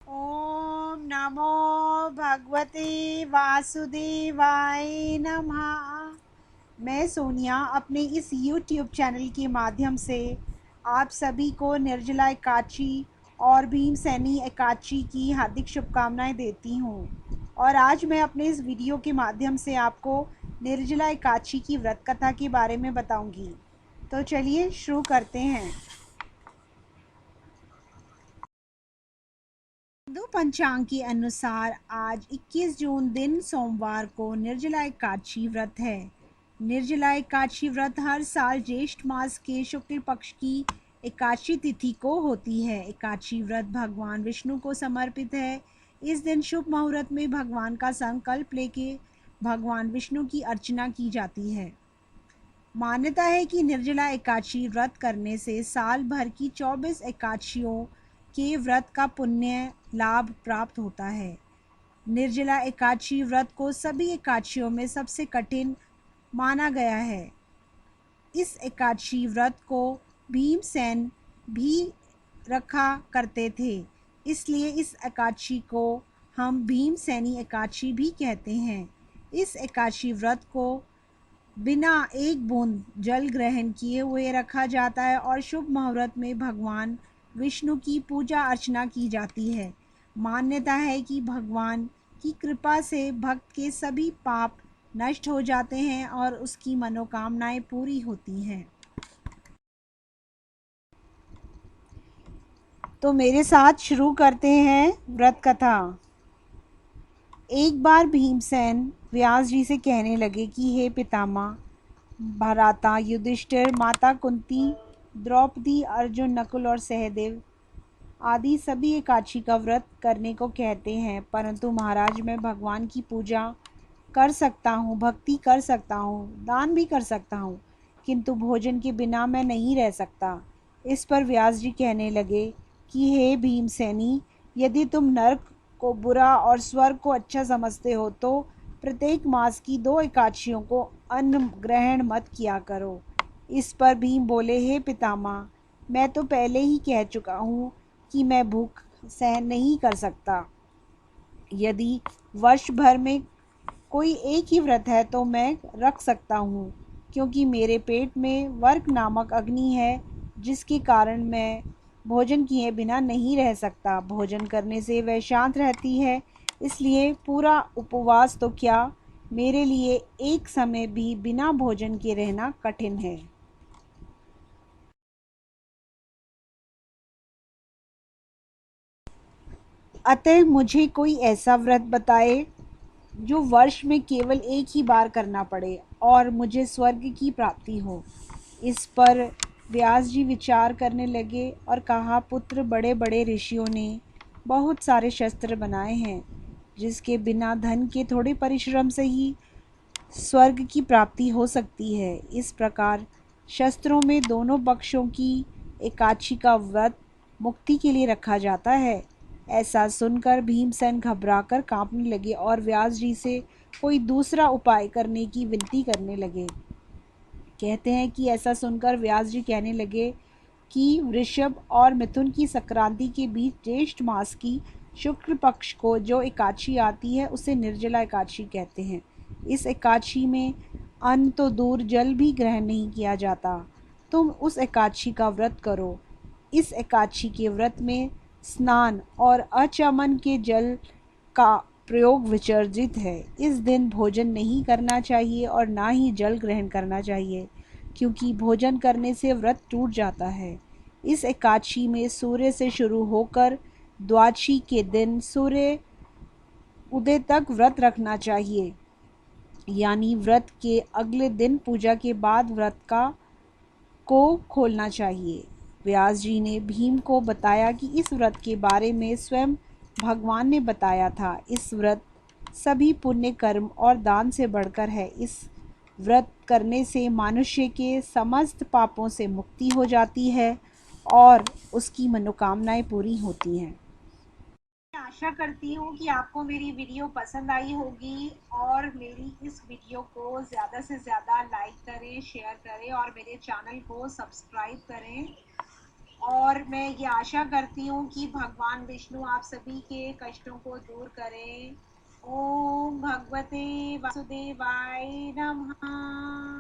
ओम नमो भगवते वासुदेवाय नमः। मैं सोनिया अपने इस YouTube चैनल के माध्यम से आप सभी को निर्जला एकादशी और भीमसेनी एकादशी की हार्दिक शुभकामनाएं देती हूँ। और आज मैं अपने इस वीडियो के माध्यम से आपको निर्जला एकादशी की व्रत कथा के बारे में बताऊंगी। तो चलिए शुरू करते हैं। हिंदू पंचांग के अनुसार आज 21 जून दिन सोमवार को निर्जला एकादशी व्रत है। निर्जला एकादशी व्रत हर साल ज्येष्ठ मास के शुक्ल पक्ष की एकादशी तिथि को होती है। एकादशी व्रत भगवान विष्णु को समर्पित है। इस दिन शुभ मुहूर्त में भगवान का संकल्प लेके भगवान विष्णु की अर्चना की जाती है। मान्यता है कि निर्जला एकादशी व्रत करने से साल भर की 24 एकादशियों के व्रत का पुण्य लाभ प्राप्त होता है। निर्जला एकादशी व्रत को सभी एकादशियों में सबसे कठिन माना गया है। इस एकादशी व्रत को भीमसेन भी रखा करते थे, इसलिए इस एकादशी को हम भीमसेनी एकादशी भी कहते हैं। इस एकादशी व्रत को बिना एक बूंद जल ग्रहण किए हुए रखा जाता है और शुभ मुहूर्त में भगवान विष्णु की पूजा अर्चना की जाती है। मान्यता है कि भगवान की कृपा से भक्त के सभी पाप नष्ट हो जाते हैं और उसकी मनोकामनाएं पूरी होती हैं। तो मेरे साथ शुरू करते हैं व्रत कथा। एक बार भीमसेन व्यास जी से कहने लगे कि हे पितामह, भराता, युधिष्ठिर, माता कुंती, द्रौपदी, अर्जुन, नकुल और सहदेव आदि सभी एकादशी का व्रत करने को कहते हैं, परंतु महाराज मैं भगवान की पूजा कर सकता हूँ, भक्ति कर सकता हूँ, दान भी कर सकता हूँ, किंतु भोजन के बिना मैं नहीं रह सकता। इस पर व्यास जी कहने लगे कि हे भीमसेनी, यदि तुम नरक को बुरा और स्वर्ग को अच्छा समझते हो तो प्रत्येक मास की 2 एकादशियों को अन्न ग्रहण मत किया करो। इस पर भीम बोले, हे पितामह, मैं तो पहले ही कह चुका हूँ कि मैं भूख सहन नहीं कर सकता। यदि वर्ष भर में कोई एक ही व्रत है तो मैं रख सकता हूँ, क्योंकि मेरे पेट में वर्क नामक अग्नि है, जिसके कारण मैं भोजन किए बिना नहीं रह सकता। भोजन करने से वह शांत रहती है, इसलिए पूरा उपवास तो क्या, मेरे लिए एक समय भी बिना भोजन के रहना कठिन है। अतः मुझे कोई ऐसा व्रत बताए जो वर्ष में केवल एक ही बार करना पड़े और मुझे स्वर्ग की प्राप्ति हो। इस पर व्यास जी विचार करने लगे और कहा, पुत्र, बड़े बड़े ऋषियों ने बहुत सारे शस्त्र बनाए हैं, जिसके बिना धन के थोड़े परिश्रम से ही स्वर्ग की प्राप्ति हो सकती है। इस प्रकार शस्त्रों में दोनों पक्षों की एकादशी का व्रत मुक्ति के लिए रखा जाता है। ऐसा सुनकर भीमसेन घबराकर कांपने लगे और व्यास जी से कोई दूसरा उपाय करने की विनती करने लगे। कहते हैं कि ऐसा सुनकर व्यास जी कहने लगे कि वृषभ और मिथुन की संक्रांति के बीच ज्येष्ठ मास की शुक्ल पक्ष को जो एकादशी आती है उसे निर्जला एकादशी कहते हैं। इस एकादशी में अन्न तो दूर, जल भी ग्रहण नहीं किया जाता। तुम उस एकादशी का व्रत करो। इस एकादशी के व्रत में स्नान और अचमन के जल का प्रयोग विचर्जित है। इस दिन भोजन नहीं करना चाहिए और ना ही जल ग्रहण करना चाहिए, क्योंकि भोजन करने से व्रत टूट जाता है। इस एकादशी में सूर्य से शुरू होकर द्वादशी के दिन सूर्य उदय तक व्रत रखना चाहिए, यानी व्रत के अगले दिन पूजा के बाद व्रत का को खोलना चाहिए। व्यास जी ने भीम को बताया कि इस व्रत के बारे में स्वयं भगवान ने बताया था। इस व्रत सभी पुण्य कर्म और दान से बढ़कर है। इस व्रत करने से मनुष्य के समस्त पापों से मुक्ति हो जाती है और उसकी मनोकामनाएं पूरी होती हैं। मैं आशा करती हूँ कि आपको मेरी वीडियो पसंद आई होगी और मेरी इस वीडियो को ज़्यादा से ज़्यादा लाइक करें, शेयर करें और मेरे चैनल को सब्सक्राइब करें। और मैं ये आशा करती हूँ कि भगवान विष्णु आप सभी के कष्टों को दूर करें। ओम भगवते वासुदेवाय नमः।